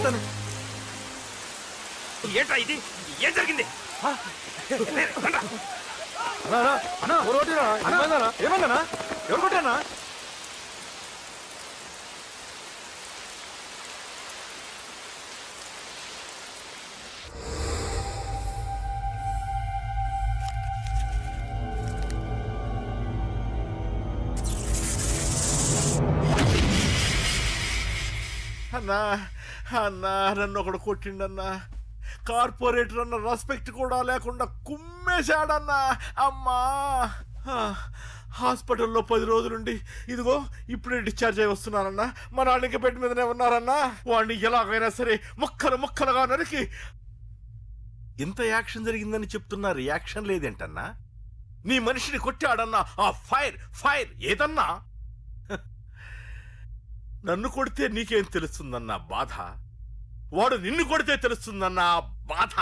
చెప్తాను. ఏంట్రా ఇది? ఏం జరిగింది? ఏమన్నా ఎవరు కొట్టానా? అన్నా అన్నా నన్ను ఒకడు కొట్టిండన్నా. కార్పొరేటర్ అన్న రెస్పెక్ట్ కూడా లేకుండా కుమ్మేశాడన్నా. అమ్మా హాస్పిటల్లో 10 రోజులుండి ఇదిగో ఇప్పుడే డిశ్చార్జ్ అయి వస్తున్నానన్నా. మా నాన్న బెడ్ మీదనే ఉన్నారన్నా. వాడిని ఎలాగైనా సరే ముక్కలు ముక్కలుగా నరికి. ఇంత యాక్షన్ జరిగిందని చెప్తున్నా రియాక్షన్ లేదేంటన్నా? నీ మనిషిని కొట్టాడన్నా. ఆ ఫైర్ ఫైర్ ఏదన్నా? నన్ను కొడితే నీకేం తెలుస్తుందన్నా బాధ? వాడు నిన్ను కొడితే తెలుస్తుందన్నా బాధ.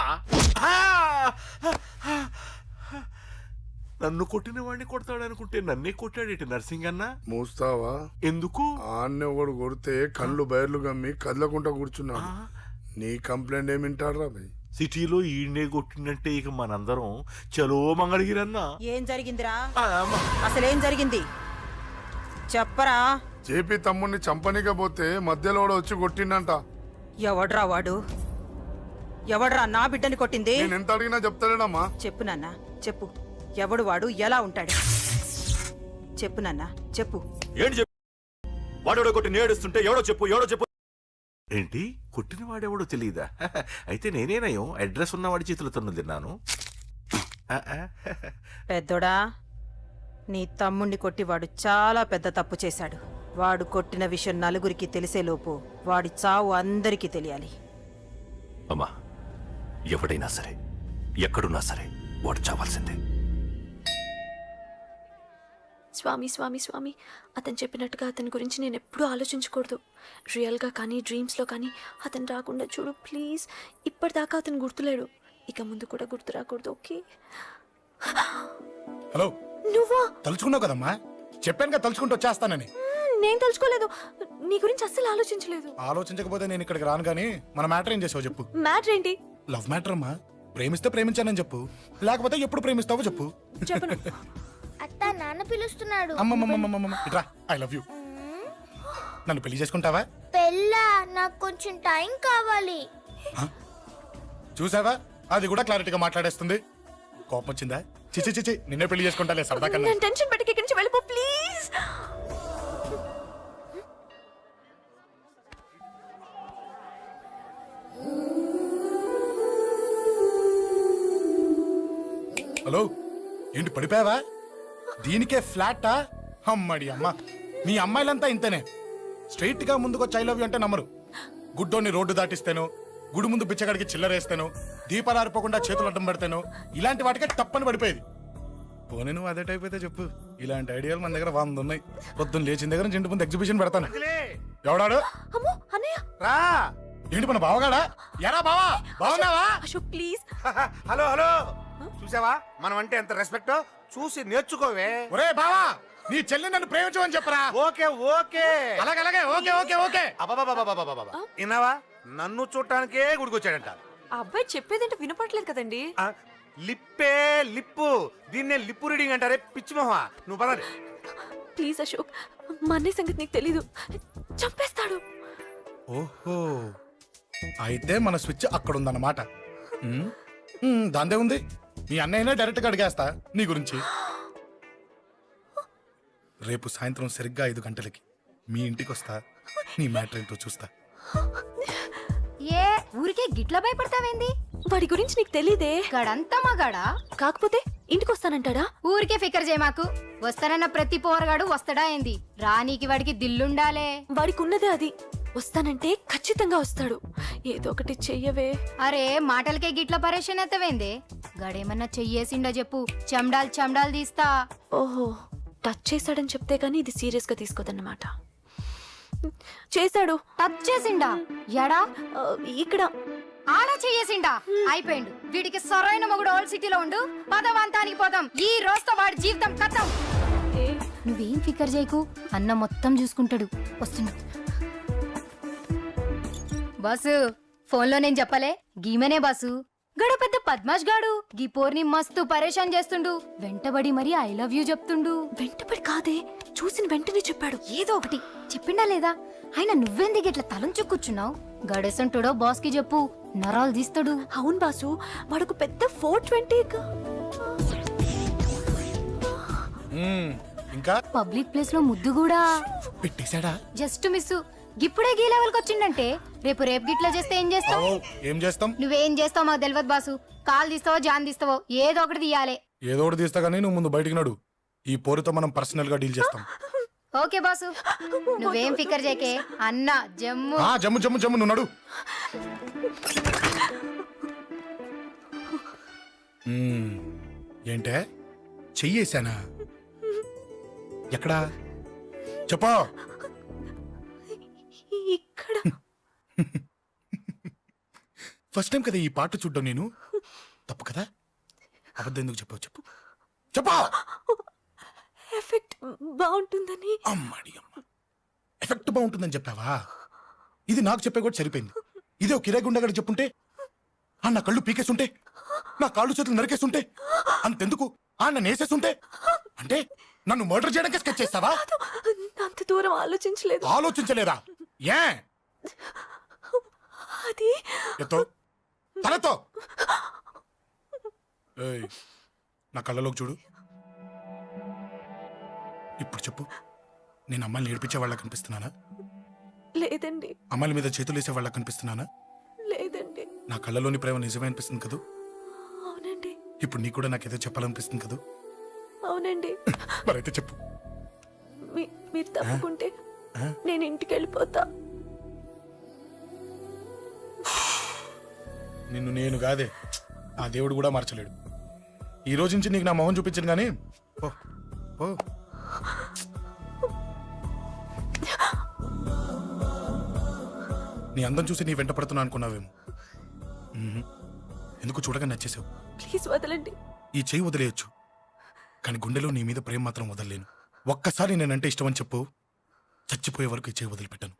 నన్ను కొట్టిన వాడిని కొడతాడనుకుంటే నన్నే కొట్టాడేటి నర్సింగన్నా. మూస్తావా? ఎందుకు? ఆన్నే ఒకడు కొడితే కళ్ళు బయర్లు గమ్మి కదలకుండా కూర్చున్నాడు. నీ కంప్లైంట్ ఏమింటారా భయ్? సిటీలో ఈయనే కొట్టిందంటే ఇక మనందరం చలో మంగళగిరన్నా. ఏం జరిగిందిరా? అసలేం జరిగింది చెప్పరా? జేపీ తమ్ముడిని చంపనీకపోతే మధ్యలో వచ్చి కొట్టిండంట. ఎవడ్రా వాడు? ఎవడ్రా నా బిడ్డని కొట్టింది? నేను ఎంత అడిగినా చెప్తాడేనమ్మా. చెప్పు నాన్న చెప్పు. ఎవడు వాడు? ఎలా ఉంటాడు? చెప్పు నాన్న చెప్పు. ఏంటి చెప్పు? వాడెవడో కొట్టి నేడుస్తుంటే ఎవడో చెప్పు ఎవడో చెప్పు. ఏంటి కొట్టిన వాడెవడో తెలియదా? అయితే నేనేనయం అడ్రస్ ఉన్నవాడి చేతులతో తిన్నాను. పెద్దోడా, నీ తమ్ముణ్ణి కొట్టి వాడు చాలా పెద్ద తప్పు చేశాడు. వాడు కొట్టిన విషయం నలుగురికి తెలిసేలోపు వాడి చావు అందరికీ తెలియాలి. అమ్మా, ఎవడైనా సరే ఎక్కడున్నా సరే వాడు చావాల్సిందే. స్వామి స్వామి స్వామి, అతను చెప్పినట్టుగా అతని గురించి నేను ఎప్పుడూ ఆలోచించకూడదు. రియల్గా కానీ డ్రీమ్స్లో కానీ అతను రాకుండా చూడు ప్లీజ్. ఇప్పటిదాకా అతను గుర్తులేడు, ఇక ముందు కూడా గుర్తు రాకూడదు. ఓకే? హలో, నువ్వా? తలుచుకున్నావు కదమ్మా, చెప్పాను కదా తలుచుకుంటూ వచ్చేస్తానని. నేను తలుచుకోలేదు, నీ గురించి అస్సలు ఆలోచించలేదు. ఆలోచించకపోతే నేను ఇక్కడికి రాను. కానీ మన మ్యాటర్ ఏం చేసావు చెప్పు. మ్యాటర్ ఏంటి? లవ్ మ్యాటర్ అమ్మా. ప్రేమిస్తే ప్రేమించానని చెప్పు, లేకపోతే ఎప్పుడు ప్రేమిస్తావో చెప్పు. చెప్పను. అత్త నాన్న పిలుస్తున్నాడు. అమ్మమ్మమ్మమ్మమ్మ ఇట్రా, ఐ లవ్ యూ. నన్ను పెళ్లి చేసుకుంటావా? పెళ్ళా? నాకు కొంచెం టైం కావాలి. చూసావా, అది కూడా క్లారిటీగా మాట్లాడేస్తుంది. కోపం వచ్చిందా? చిచి చిచి, నిన్నే పెళ్లి చేసుకుంటాలే సరదా కన్నా. నేను టెన్షన్ పెట్టి ఇక్కడి నుంచి వెళ్ళిపో ప్లీజ్. హలో, ఏంటి పడిపోయావా? దీనికే ఫ్లాటా? అమ్మడి అమ్మ, మీ అమ్మాయిలంతా ఇంతనే. స్ట్రైట్ గా ముందుకొచ్చి ఐ లవ్ యూ అంటే నమ్మరు. గుడ్డోని రోడ్డు దాటిస్తాను, గుడి ముందు బిచ్చగాడికి చిల్లరేస్తాను, దీపాలు ఆరిపోకుండా చేతులు అడ్డం పెడతాను, ఇలాంటి వాటికే తప్పని పడిపోయేది. పోనీ నువ్వు అదే టైప్ అయితే చెప్పు. ఇలాంటి ఐడియాలు మన దగ్గర 100 ఉన్నాయి. పొద్దున్న లేచిన దగ్గర నుంచి ఇంటి ముందు ఎగ్జిబిషన్ పెడతాను. ఎవడాడు? అమ్మో అన్నయ్య. రా. ఏంటి మన బావగాడా? ఎరా బావా, బావున్నావా? అశోక్ ప్లీజ్. హలో హలో, చూసావా మనం అంటే ఎంత రెస్పెక్ట్? చూసి నేర్చుకోవే. ఒరే బావా, నీ చెల్లి నన్ను ప్రేమించమని చెప్పరా. ఓకే ఓకే, అలాగే ఓకే ఓకే ఓకే. విన్నావా? నన్ను చూడటానికే గుడికొచ్చాడంట. ఆ అబ్బాయి చెప్పేదంటే వినపడలేదు కదండి. లిప్పే లిప్పు, దీన్నే లిప్పు రీడింగ్ అంటారే పిచ్చి మొహ. నువ్వు పదండి ప్లీజ్ అశోక్, మా అన్నయ్య సంగతి నీకు తెలీదు, చంపేస్తాడు. ఓహో, అయితే మన స్విచ్ అక్కడ ఉందన్నమాట. దాందే ఉంది. మీ అన్నయ్యనే డైరెక్ట్ గా అడిగేస్తా నీ గురించి. రేపు సాయంత్రం సరిగ్గా 5 గంటలకి మీ ఇంటికి వస్తా. నీ మ్యాటర్ ఏంటో చూస్తా. ఏ ఊరికే గిట్ల భయపడతావేంది? వాడి గురించి నీకు తెలీదే. గడంతా మగాడా? కాకపోతే ఇంటికి వస్తానంటాడా? ఊరికే ఫికర్ చేయమాకు. వస్తానన్న ప్రతి పోరగాడు వస్తాడా ఏంది? రానీకి వాడికి దిల్లుండాలే. వాడికి ఉన్నదే అది. వస్తానంటే ఖచ్చితంగా వస్తాడు. ఏదో ఒకటి చెయ్యవే. అరే మాటలకే గిట్ల పరేషన్ ఎత్తవేంది? గడేమన్నా చెయ్యేసిండో చెప్పు, చెమ్డాల్ తీస్తా. ఓహో, టచ్ చేశాడని చెప్తే గానీ ఇది సీరియస్ గా తీసుకోదన్నమాట. చేశాడు. టచ్ చేసిండా? ఎడా? ఇక్కడ. ఆడా చెయ్యేసిండా? అయిపోయిండు. వీడికి సరైన మొగుడు ఓల్డ్ సిటీలో ఉండు. పదవంతానికి పోదాం. ఈ రోజుతో వాడి జీవితం కథం. నువ్వేం ఫికర్ చేయకు, అన్న మొత్తం చూసుకుంటాడు. వస్తున్నా. బాసు ఫోన్లో నేను చెప్పలే గీమనే బాసు గడు పెద్ద పద్మాష్ గాడు గీ పోర్ని మస్తు పరేషాన్ చేస్తుండు వెంటబడి మరి ఐ లవ్ యూ చెప్తుండు వెంటపడి కాదే చూసిన వెంటనే చెప్పాడు. ఏదో ఒకటి చెప్పిండా లేదా ఆయన నువ్వెందుకు ఇట్లా తలంచు కూర్చున్నావు గడేసంటుడో బాస్ కి చెప్పు నరాలు తీస్తాడు. అవును బాసు వాడుకు పెద్ద 420. ఇంకా పబ్లిక్ ప్లేస్ లో ముద్దు కూడా పెట్టేశాడా? జస్ట్ మిస్ ఇప్పుడే గీ లెవెల్కి వచ్చిండంటే రేపు గిట్లా చేస్తే ఏం చేస్తావు? ఓ, ఏం చేస్తాం? నువ్వేం చేస్తావు మాకు తెలియదు బాసు. కాల్ తీస్తావో జాన్ తీస్తావో ఏదో ఒకటి తీయాలి. ఏదో ఒకటి తీస్తా గానీ నువ్వు ముందు బయటికి నడు. ఈ పోరుతో మనం పర్సనల్ గా డీల్ చేస్తాం. ఓకే బాసు నువ్వేం ఫికర్ చేకే అన్న జమ్ము. జమ్ము జమ్ము జమ్ము నువ్వు నడు. ఏంటే చెయ్యేశానా? ఎక్కడా చెప్పా? ఇక్కడ ఫస్ట్ టైం కదా ఈ పాట చూడ్డం నేను. తప్పు కదా? అబద్ధం ఎందుకు చెప్పావు చెప్పు చెప్పా. ఎఫెక్ట్ బాగుంటుందని. అమ్మాడి అమ్మ, ఎఫెక్ట్ బాగుంటుందని చెప్పావా? ఇది నాకు చెప్పే కూడా సరిపోయింది. ఇదే ఒక కిరాయి గుండెగాడు చెప్పుంటే, నా కళ్ళు పీకేస్తుంటే, నా కాళ్ళు చేతులు నరికేస్తుంటే, అంతెందుకు నన్ను వేసేస్తుంటే, అంటే నన్ను మర్డర్ చేయడానికి స్కెచ్ చేస్తావా? అంత దూరం ఆలోచించలేదు. ఆలోచించలేదా? ఏ అది ఎత్తో తలతో. ఏయ్, నా కళ్ళలోకి చూడు. ఇప్పుడు చెప్పు, నేను అమ్మాయిని ఏడిపించే వాళ్ళ కనిపిస్తున్నానా? లేదండి. అమ్మాయిల మీద చేతులు వేసే వాళ్ళ కనిపిస్తున్నానా? లేదండి. నా కళ్ళలోని ప్రేమ నిజమే అనిపిస్తుంది కదూ? అవునండి. ఇప్పుడు నీకు కూడా నాకేదో చెప్పాలనిపిస్తుంది కదూ? అవునండి. మరైతే చెప్పు. మీరు తప్పుకుంటే నేను ఇంటికి వెళ్ళిపోతా. నిన్ను నేను కాదే, ఆ దేవుడు కూడా మార్చలేడు. ఈ రోజు నుంచి నీకు నా మొహం చూపించను కానీ ఓ ఓ. నీ అందం చూసి నీ వెంట పడుతున్నా అనుకున్నావేమో. ఎందుకు చూడగా నచ్చేసావు. ప్లీజ్ వదలండి. ఈ చెయ్యి వదిలేయచ్చు, కానీ గుండెలో నీ మీద ప్రేమ మాత్రం వదలలేను. ఒక్కసారి నేనంటే ఇష్టం అని చెప్పు, చచ్చిపోయే వరకు ఈ చెయ్యి వదిలిపెట్టాను.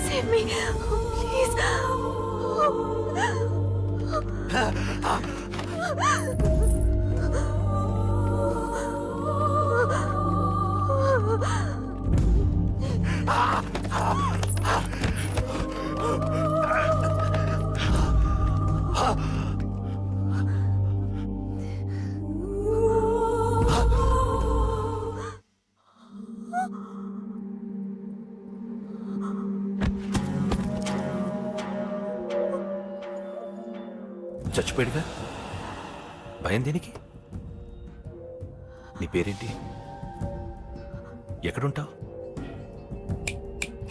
Save me, please. Ah! చచ్చిపోయాడుగా భయం దేనికి? నీ పేరేంటి? ఎక్కడుంటావు?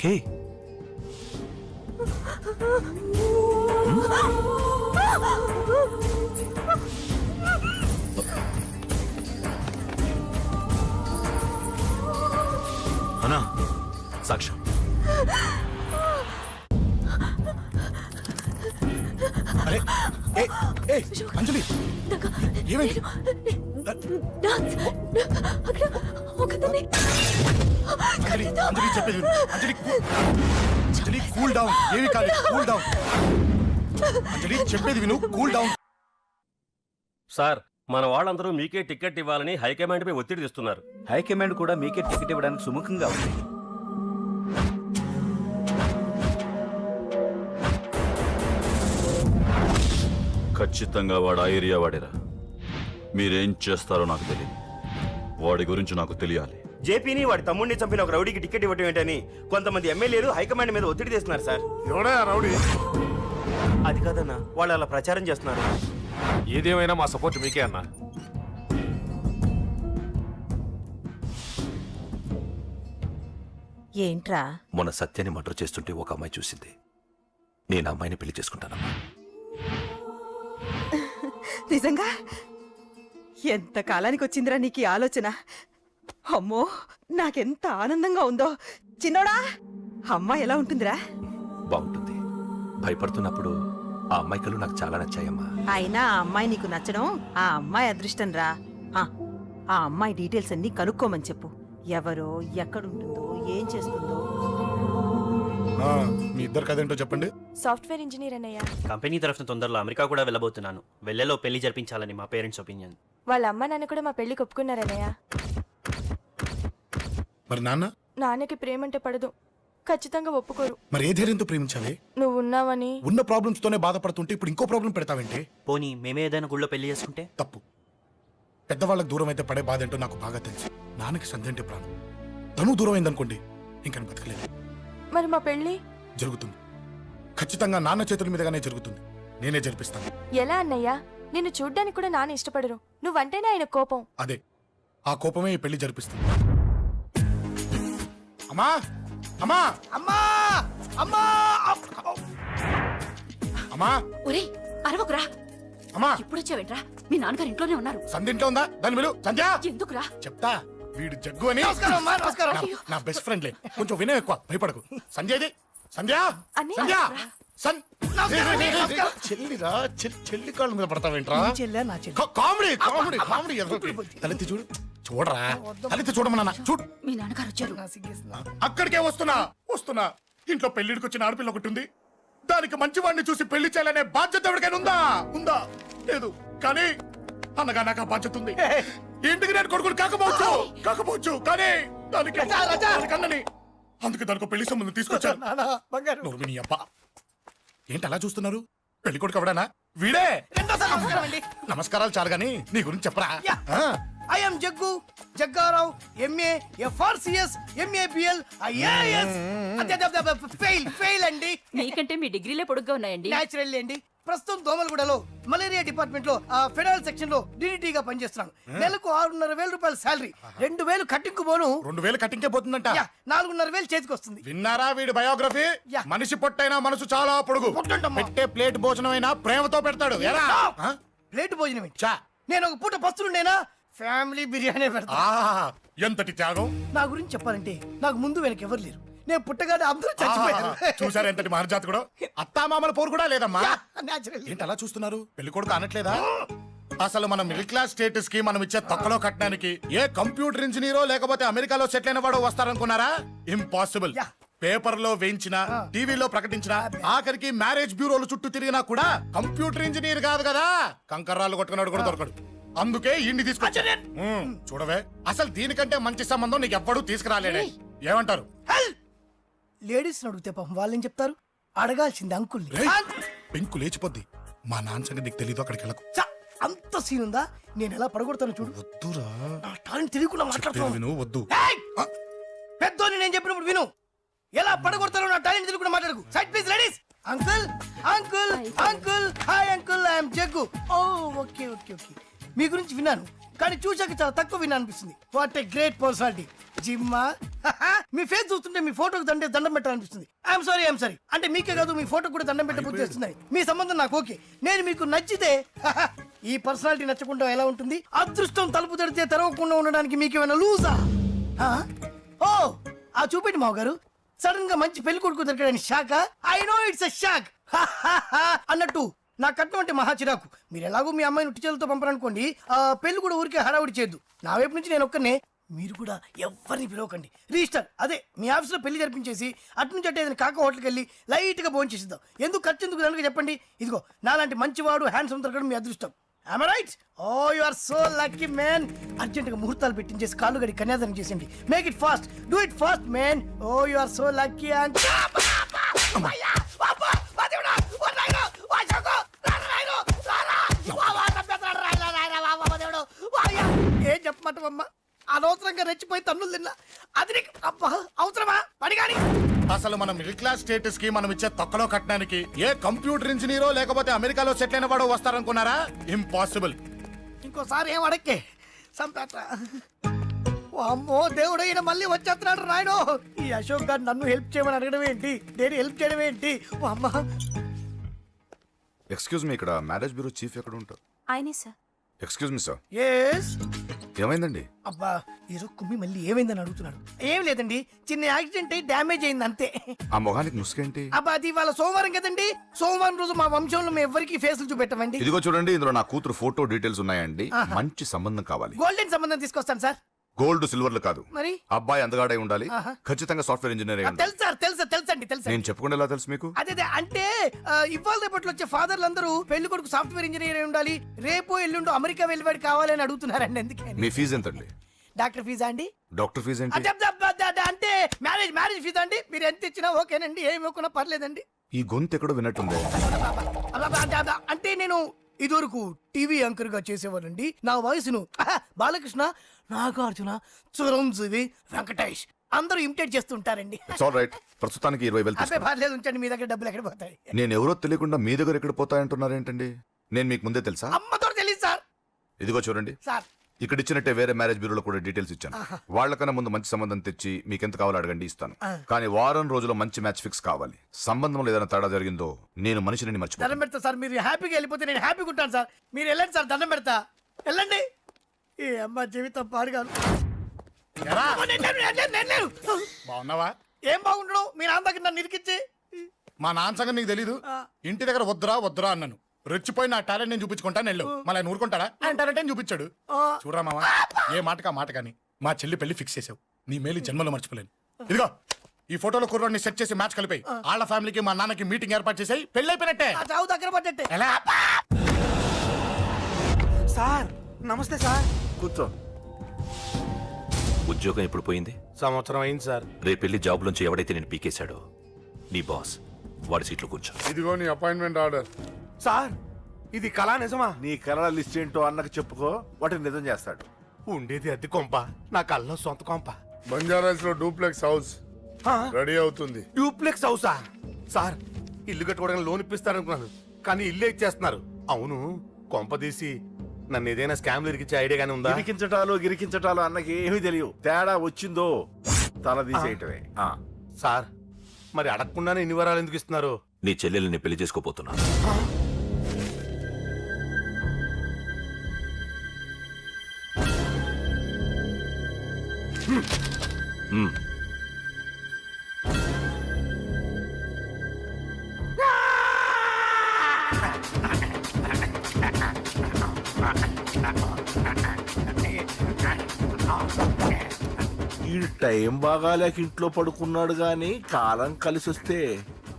హే అన్నా, సాక్ష్యం. అరే ఏ ఏ అంజలి ఏమైంది? అంజలి అంజలి చెప్పేది విను. అంజలి కూల్ డౌన్. ఏమి కాదు, కూల్ డౌన్. అంజలి చెప్పేది విను, కూల్ డౌన్. సార్, మన వాళ్ళందరూ మీకే టికెట్ ఇవ్వాలని హైకమాండ్ పై ఒత్తిడి తెస్తున్నారు. హైకమాండ్ కూడా మీకే టికెట్ ఇవ్వడానికి సుముఖంగా ఉంది. ఖచ్చితంగా వాడు ఆ ఏరియా వాడేరా. మీరేం చేస్తారో నాకు తెలియదు. వాడి గురించి నాకు తెలియాలి. జేపీని వాడి తమ్ముడిని చంపిన ఒక రౌడీకి టికెట్ ఇవ్వటం ఏంటని కొంతమంది ఎమ్మెల్యేలు హైకమాండ్ మీద ఒత్తిడి తెస్తున్నారు సార్. ఎవడా రౌడీ? అది కాదన్నా, వాళ్ళు అలా ప్రచారం చేస్తున్నారు. ఏదేమైనా మా సపోర్ట్ మీకే అన్నా. ఏంట్రా? మొన్న సత్యాన్ని మర్డర్ చేస్తుంటే ఒక అమ్మాయి చూసింది. నేను ఆ అమ్మాయిని పెళ్లి చేసుకుంటానమ్మా. నిజంగా? ఎంత కాలానికి వచ్చిందిరా నీకు ఈ ఆలోచన? అమ్మో, నాకెంత ఆనందంగా ఉందో. చిన్నోడా, అమ్మాయి ఎలా ఉంటుందిరా? బాగుంటుంది. భయపడుతున్నప్పుడు ఆ అమ్మాయి కళ్ళు నాకు చాలా నచ్చాయమ్మా. అయినా ఆ అమ్మాయి నీకు నచ్చడం ఆ అమ్మాయి అదృష్టం రా. ఆ అమ్మాయి డీటెయిల్స్ అన్ని కనుక్కోమని చెప్పు. ఎవరో, ఎక్కడుంటుందో, ఏం చేస్తుందో. మీ ఇద్దరు కదేంటో చెప్పండి. సాఫ్ట్వేర్ ఇంజనీర్ అన్నయ్య. కంపెనీ తరఫున తొందరలో అమెరికా కూడా వెళ్ళబోతున్నాను. వెళ్ళేలో పెళ్లి జరిపించాలని మా పేరెంట్స్ ఒపీనియన్. వాళ్ళ అమ్మ నాన్న కూడా మా పెళ్లికి ఒప్పుకున్నారన్నయ్య. మరి నాన్న? నాన్నకి ప్రేమంటే పడదు, ఖచ్చితంగా ఒప్పుకోరు. మరి ఏ ధైర్యంతో ప్రేమించాలి? నువ్వు ఉన్నావని. ఉన్న ప్రాబ్లమ్స్ తోనే బాధపడుతుంటే ఇప్పుడు ఇంకో ప్రాబ్లం పెడతావేంటి? పోనీ మేమే ఏదైనా గుళ్ళో పెళ్లి చేసుకుంటే? తప్పు. పెద్దవాళ్ళకి దూరం అయితే పడే బాధ ఏంటో నాకు బాగా తెలుసు. నాన్నకి సంధ్య అంటే ప్రాణం. తను దూరం అయిందనుకోండి, ఇంకా బతకలేదు. మరి మా పెళ్లి జరుగుతుంది. ఖచ్చితంగా నాన్న చేతుల మీదగానే జరుగుతుంది. నేనే జరిపిస్తాను. ఎలా అన్నయ్యా? నిన్ను చూడ్డానికి కూడా నాన్న ఇష్టపడరు. నువ్వంటేనే ఆయన కోపం. అదే, ఆ కోపమే ఈ పెళ్లి జరిపిస్తుంది. అమ్మా అమ్మా అమ్మా అమ్మా అమ్మా ఒరేయ్, అరవకురా. అమ్మా ఇప్పుడు వచ్చావేంట్రా? మీ నాన్నగారు ఇంట్లోనే ఉన్నారు. సంధ్య ఇంట్లో ఉందా? దాని విలు. సంధ్య ఎందుకురా? చెప్తా. వీడు జగ్గు అని నా బెస్ట్ ఫ్రెండ్లే. కొంచెం వినయం ఎక్కువ, భయపడకు. సంధ్యది. సంధ్య అన్నయ్య, సంధ్య రా. చెల్లిరా, చెల్లి కాళ్ళ మీద పడతావేంట్రా? Comedy comedy comedy. తలెత్తి చూడు. చూడరా, తలెత్తి చూడమన్నా. చూడు, మీ నాన్నగారు వచ్చారు. అక్కడికే వస్తున్నా వస్తున్నా. ఇంట్లో పెళ్లిడికి వచ్చిన ఆడపిల్ల ఒకటి ఉంది. దానికి మంచివాడిని చూసి పెళ్లి చేయాలనే బాధ్యత ఎవరికైనా ఉందా? ఉందా? లేదు. కానీ అన్నగా నాకు ఆ బాధ్యత ఉంది. ఇంటికి నేను కొడుకుని కాకపోవచ్చు కానీ దానికి అన్నని. అందుకే దానికి పెళ్లి సంబంధం తీసుకొచ్చాను. నోర్మిని అబ్బా, ఏంటి అలా చూస్తున్నారు? పెళ్లి కొడుకు ఎవడానా? వీడే. నమస్కారాలు చాలు గాని నీ గురించి చెప్పరా. I'm Jaggu Jaggarao, MA FRCS, MABL, IAS. Fail అండి. మీకంటే మీ డిగ్రీలే పొడుగ్గా ఉన్నాయండి. న్యాచురల్ అండి. ప్రస్తుతం దోమలగూడలో మలేరియా డిపార్ట్మెంట్ లో ఫెడరల్ సెక్షన్ లో డిడిటీగా పనిచేస్తున్నాను. నెలకు 6,500 రూపాయల శాలరీ, 2,000 కట్టింకు పోను. 2,000 కట్టింకే పోతుందంట. 4,500 చేతికి వస్తుంది. విన్నారా వీడి బయోగ్రఫీ? మనిషి పొట్టైనా మనసు చాలా పొడుగు. పెట్టే ప్లేట్ భోజనం అయినా ప్రేమతో పెడతాడు. ప్లేట్ భోజనం ఏంటి? నేను ఒక పూట పస్తులుండేనా? ఫ్యామిలీ బిర్యానీ పెడతా. ఎంతటి త్యాగం! నా గురించి చెప్పాలంటే నాకు ముందు వెనక ఎవరు లేరు. నేను పుట్టగానే అందరూ చచ్చిపోయారు. చూసారు ఎంతటి మహర్జాత్ కూడా. అత్తామామల పోరు కూడా లేదమ్మా. ఏంటి అలా చూస్తున్నారు? పెళ్లి కొడుకు అనట్లేదా? అసలు మన మిడిల్ క్లాస్ స్టేటస్ కి మనం ఇచ్చే తక్కువ కట్టడానికి ఏ కంప్యూటర్ ఇంజనీరో లేకపోతే అమెరికాలో సెటిల్ అయిన వాడు వస్తారనుకున్నారా? ఇంపాసిబుల్. పేపర్ లో వేయించిన, టీవీలో ప్రకటించిన, ఆఖరికి మ్యారేజ్ బ్యూరోలు చుట్టూ తిరిగినా కూడా కంప్యూటర్ ఇంజనీర్ కాదు కదా, కంకర్రాలు కొట్టుకున్నాడు కూడా దొరకడు. అందుకే ఇండి తీసుకొచ్చా. చూడవే, అసలు దీనికంటే మంచి సంబంధం నీకు ఎవ్వడూ తీసుకురాలేడే. ఏమంటారు? లేడీస్ అడిగితే పాపం వాళ్ళేం చెప్తారు? అడగాల్సింది అంకుల్. పెంకు లేచిపోద్ది. మా నాన్న సంగతి నీకు తెలీదు. అక్కడికి వెళ్ళకు. అంత సీన్ ఉందా? నేను ఎలా పడగొడతాను చూడు. వద్దురా, నా టాలెంట్ తెలియకుండా మాట్లాడుతున్నాను. వద్దు. పెద్దోని నేను చెప్పినప్పుడు విను. ఎలా పడగొడతాను నా టాలెంట్ తెలియకుండా మాట్లాడకు. Side please ladies. Uncle uncle uncle hi uncle I'm Jaggu oh okay okay okay మీ గురించి విన్నాను కానీ చూశాక చాలా తక్కువ విన్నా అనిపిస్తుంది వాట్ ఏ గ్రేట్ పర్సనాలిటీ జిమ్మా మీ ఫేస్ చూస్తుంటే మీ ఫోటోకి దండం పెట్టాలనిపిస్తుంది ఐఎమ్ సారీ అంటే మీకే కాదు మీ ఫోటో కూడా దండం పెట్టబుద్ధి చేస్తున్నాయి మీ సంబంధం నాకు ఓకే నేను మీకు నచ్చితే ఈ పర్సనాలిటీ నచ్చకుండా ఎలా ఉంటుంది అదృష్టం తలుపు తెరితే తెరవకుండా ఉండడానికి మీకేమైనా లూజా ఓ ఆ చూపెట్టి మావ గారు సడన్ గా మంచి పెళ్లి కొడుకు దొరికాడని shock I know it's a shock అన్నట్టు నా కట్నం అంటే మహా చిరాకు మీరు ఎలాగో మీ అమ్మాయిని ఉట్టి చేతులతో పంపరనుకోండి ఆ పెళ్లి కూడా ఊరికే హడావుడి చేయొద్దు నా వైపు నుంచి నేను ఒక్కనే మీరు కూడా ఎవరిని పిలవకండి రిజిస్టర్ అదే మీ ఆఫీస్లో పెళ్లి జరిపించేసి అటు నుంచి అంటే ఏదైనా కాక హోటల్కి వెళ్ళి లైట్ గా భోజనం చేసిద్దాం ఎందుకు ఖర్చు ఎందుకు కనుక చెప్పండి ఇదిగో నాలాంటి మంచివాడు హ్యాండ్సమ్ దొరకడం మీ అదృష్టం am I right? Oh, you are so lucky, man. అర్జెంటుగా ముహూర్తాలు పెట్టించేసి కాళ్ళు గడి కన్యాదానం చేసింది. Make it fast. Do it fast, man. Oh, you are so lucky. And ఏం చెప్పమంటావమ్మా అనవసరంగా రెచ్చిపోయి తన్నులు తిన్నా అది నీకు అబ్బా అవసరమా పడిగాని అసలు మన మిడిల్ క్లాస్ స్టేటస్ కి మనం ఇచ్చే తొక్కలో కట్టడానికి ఏ కంప్యూటర్ ఇంజనీరో లేకపోతే అమెరికాలో సెటిల్ అయిన వాడు వస్తారనుకున్నారా ఇంపాసిబుల్ ఇంకోసారి ఏం అడక్కే సంపేట అమ్మో దేవుడు ఈయన మళ్ళీ వచ్చేస్తున్నాడు రాయడు ఈ అశోక్ గారు నన్ను హెల్ప్ చేయమని అడగడం ఏంటి నేను హెల్ప్ చేయడం ఏంటి అమ్మ ఎక్స్క్యూజ్ మీ ఇక్కడ మ్యారేజ్ బ్యూరో చీఫ్ ఎక్కడ ఉంటారు ఆయనే sir excuse me sir yes ఏమైందండి అబ్బా ఈరోజు కుమ్మి మళ్ళీ ఏమైందని అడుగుతున్నాడు ఏం లేదండి చిన్న యాక్సిడెంట్ అయి డ్యామేజ్ అయింది అంతే ఆ మొహానికి ముసుకేంటి అబ్బా అది ఇవాళ సోమవారం కదండి సోమవారం రోజు మా వంశంలో మేము ఎవరికి ఫేసులు చూపెట్టమండి ఇదిగో చూడండి ఇందులో నా కూతురు ఫోటో డీటెయిల్స్ ఉన్నాయండి మంచి సంబంధం కావాలి గోల్డెన్ సంబంధం తీసుకొస్తాను సార్ గోల్డ్ సిల్వర్లు కాదు మరి అబ్బాయి అందగాడై ఉండాలి ఖచ్చితంగా సాఫ్ట్వేర్ ఇంజనీర్ అయి ఉండాలి తెలుసు సార్ తెలుసండి తెలుసు నేను చెప్పకుండా ఎలా తెలుసు మీకు అదే అంటే ఇవాళ రేపట్లో వచ్చే ఫాదర్లు అందరూ పెళ్లి కొడుకు సాఫ్ట్వేర్ ఇంజనీర్ అయి ఉండాలి రేపు ఎల్లుండు అమెరికా వెళ్ళివాడు కావాలని అడుగుతున్నారండి ఎందుకే మీ ఫీజు ఎంతండి డాక్టర్ ఫీజా అండి డాక్టర్ ఫీజు ఏంటి అంటే మ్యారేజ్ ఫీజా అండి మీరు ఎంత ఇచ్చినా ఓకేనండి ఏమి ఇవ్వకున్నా పర్లేదండి ఈ గొంతు ఎక్కడో విన్నట్టుంది అంటే నేను ఇదివరకు టీవీ యాంకర్ గా చేసేవాడండి నా వయసును బాలకృష్ణ నాగార్జున చిరంజీవి వెంకటేష్ అందరూ ఇమిటేట్ చేస్తుంటారండి ఇట్స్ ఆల్ రైట్ ప్రస్తుతానికి 20,000 అబ్బే పర్లేదు ఉంచండి మీ దగ్గర డబ్బులు ఎక్కడ పోతాయి నేను ఎవరో తెలియకుండా మీ దగ్గర ఎక్కడ పోతాయంటున్నారు ఏంటండి నేను మీకు ముందే తెలుసా అమ్మతో తెలియదు సార్ ఇదిగో చూడండి సార్ ఇక్కడ ఇచ్చినట్టే వేరే మ్యారేజ్ బ్యూరోలో కూడా డీటెయిల్స్ ఇచ్చాను వాళ్ళకన్నా ముందు మంచి సంబంధం తెచ్చి మీకు ఎంత కావాలో అడగండి ఇస్తాను కానీ వారం రోజుల్లో మంచి మ్యాచ్ ఫిక్స్ కావాలి సంబంధంలో ఏదైనా తేడా జరిగిందో నేను మనిషిని మర్చిపోతాను దండం పెడతా సార్ మీరు హ్యాపీగా వెళ్ళిపోతే నేను హ్యాపీగా ఉంటాను సార్ మీరు వెళ్ళండి సార్ దండం పెడతా వెళ్ళండి ఏ అమ్మ జీవితం పాడుగాను బాగున్నావా ఏం బాగుండడం మీ నాన్న దగ్గర నన్ను ఇరికిచ్చి మా నాన్న సంగతి నీకు తెలీదు ఇంటి దగ్గర వద్దురా అన్నాను రెచ్చిపోయి నా టాలెంట్ నేను చూపించుకుంటాను వెళ్ళు మళ్ళీ ఆయన ఊరుకుంటాడా ఆయన టాలెంట్ అని చూపించాడు చూడరా మామ ఏ మాటకా మాట కానీ మా చెల్లి పెళ్లి ఫిక్స్ చేసావు నీ మేలు జన్మలో మర్చిపోలేను ఇదిగో ఈ ఫోటోలో కుర్రాడిని సెట్ చేసి మ్యాచ్ కలిపాయి వాళ్ళ ఫ్యామిలీకి మా నాన్నకి మీటింగ్ ఏర్పాటు చేసాయి పెళ్లి అయిపోయినట్టే చావు దగ్గర పడ్డట్టే ఎలా సార్ నమస్తే సార్ కూర్చో. ఉద్యోగం ఎప్పుడు పోయింది? సంవత్సరం అయింది సార్. రేపెళ్ళి జాబ్ నుంచి ఎవడైతే నేను పీకేశాడో నీ బాస్ వాడి సీట్లో కూర్చో. ఇదిగో నీ అపాయింట్మెంట్ ఆర్డర్. సార్ ఇది కళా నిజమా? నీ కళల లిస్ట్ ఏంటో అన్నకు చెప్పుకో, వాటిని నిజం చేస్తాడు. ఉండేది అద్దె కొంప, నా కళ్ళలో సొంత కొంప. బంజారాస్ లో డూప్లెక్స్ హౌస్ రెడీ అవుతుంది. డూప్లెక్స్ హౌసా? సార్ ఇల్లు కట్టుకోవడానికి లోన్ ఇప్పిస్తారనుకున్నాను, కానీ ఇల్లే ఇచ్చేస్తున్నారు. అవును, కొంప తీసి నన్ను ఏదైనా స్కామ్ ఇరికించే ఐడియా గానీ ఉందా? గిరికించటాలు అన్నకి ఏమీ తెలియదు. తేడా వచ్చిందో తల తీసేయటమే. సార్ మరి అడగకుండానే ఇన్ని వరాలు ఎందుకు ఇస్తున్నారు? నీ చెల్లెల్ని పెళ్లి చేసుకోపోతున్నా. ఈ టైం బాగాలేక ఇంట్లో పడుకున్నాడు గాని కాలం కలిసి వస్తే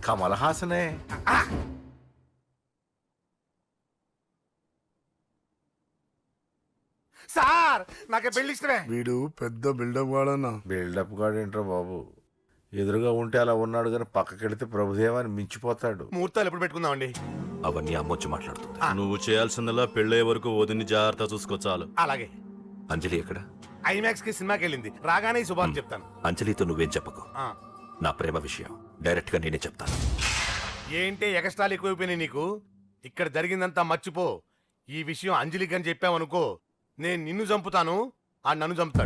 కమల్ హాసనే. సార్ నాకే పెళ్లి ఇష్టమే. వీడు పెద్ద బిల్డప్ వాడన్నా. బిల్డప్ గాడేంట్రా బాబు, ఎదురుగా ఉంటే అలా ఉన్నాడు కానీ పక్కకెడితే ప్రభుదేవాన్ని మించిపోతాడు. ముహూర్తాలు ఎప్పుడు పెట్టుకుందామండి? అవన్నీ అమ్మొచ్చి మాట్లాడుతుంది. నువ్వు చేయాల్సిందల్లా పెళ్ళే వరకు వదిని జాగ్రత్త చూసుకో చాలు. అలాగే. అంజలి ఎక్కడ? ఐమాక్స్ కి సినిమాకి వెళ్ళింది, రాగానే ఈ శుభాన్ని చెప్తాను. అంజలితో నువ్వేం చెప్పకు. నా ప్రేమ విషయం డైరెక్ట్ గా నేనే చెప్తాను. ఏంటి ఎగస్ట్రాలు ఎక్కువైపోయినాయి నీకు? ఇక్కడ జరిగిందంతా మర్చిపో. ఈ విషయం అంజలికి అని చెప్పావనుకో, నేను నిన్ను చంపుతాను, ఆ నన్ను చంపుతాడు.